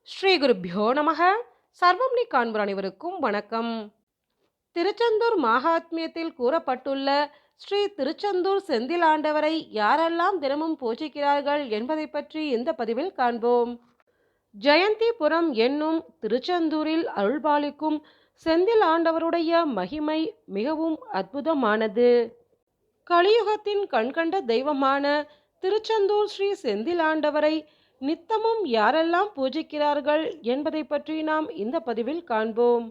ஸ்ரீ குருப்யோ நமக. சர்வம் நீ காண்பர் அனைவருக்கும் வணக்கம். திருச்செந்தூர் மகாத்மியத்தில் கூறப்பட்டுள்ள ஸ்ரீ திருச்செந்தூர் செந்தில் ஆண்டவரை யாரெல்லாம் தினமும் பூஜிக்கிறார்கள் என்பதை பற்றி இந்த பதிவில் காண்போம். ஜெயந்திபுரம் என்னும் திருச்செந்தூரில் அருள்பாலிக்கும் செந்தில் ஆண்டவருடைய மகிமை மிகவும் அற்புதமானது. கலியுகத்தின் கண்கண்ட தெய்வமான திருச்செந்தூர் ஸ்ரீ செந்தில் ஆண்டவரை நித்தமும் யாரெல்லாம் பூஜிக்கிறார்கள் என்பதை பற்றி நாம் இந்த பதிவில் காண்போம்.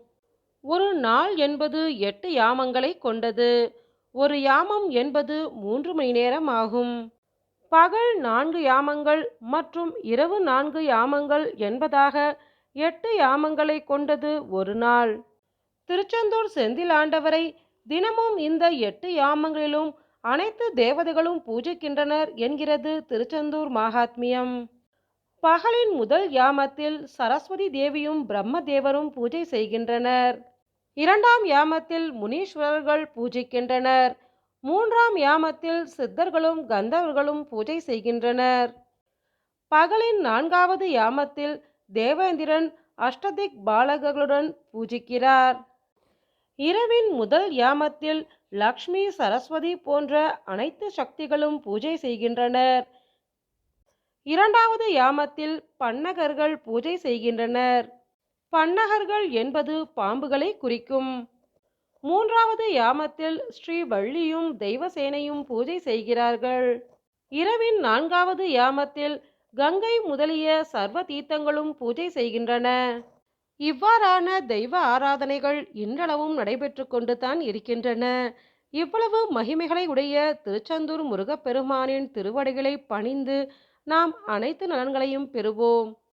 ஒரு நாள் என்பது 8 யாமங்களை கொண்டது. ஒரு யாமம் என்பது 3 மணி நேரம் ஆகும். பகல் 4 யாமங்கள் மற்றும் இரவு 4 யாமங்கள் என்பதாக 8 யாமங்களை கொண்டது ஒரு நாள். திருச்செந்தூர் செந்தில் ஆண்டவரை தினமும் இந்த 8 யாமங்களிலும் அனைத்து தேவதைகளும் பூஜிக்கின்றனர் என்கிறது திருச்செந்தூர் மகாத்மியம். பகலின் முதல் யாமத்தில் சரஸ்வதி தேவியும் பிரம்மதேவரும் பூஜை செய்கின்றனர். 2ஆம் யாமத்தில் முனீஸ்வரர்கள் பூஜிக்கின்றனர். 3ஆம் யாமத்தில் சித்தர்களும் கந்தவர்களும் பூஜை செய்கின்றனர். பகலின் 4வது யாமத்தில் தேவேந்திரன் அஷ்டதிக் பாலகர்களுடன் பூஜிக்கிறார். இரவின் முதல் யாமத்தில் லக்ஷ்மி, சரஸ்வதி போன்ற அனைத்து சக்திகளும் பூஜை செய்கின்றனர். 2வது யாமத்தில் பன்னகர்கள் பூஜை செய்கின்றனர். பன்னகர்கள் என்பது பாம்புகளை குறிக்கும். 3வது யாமத்தில் ஸ்ரீ வள்ளியும் தெய்வசேனையும் பூஜை செய்கிறார்கள். இரவின் 4வது யாமத்தில் கங்கை முதலிய சர்வ தீர்த்தங்களும் பூஜை செய்கின்றன. இவ்வாறான தெய்வ ஆராதனைகள் இன்றளவும் நடைபெற்று கொண்டு தான் இருக்கின்றன. இவ்வளவு மகிமைகளை உடைய திருச்செந்தூர் முருகப்பெருமானின் திருவடிகளை பணிந்து நாம் அனைத்து நலன்களையும் பெறுவோம்.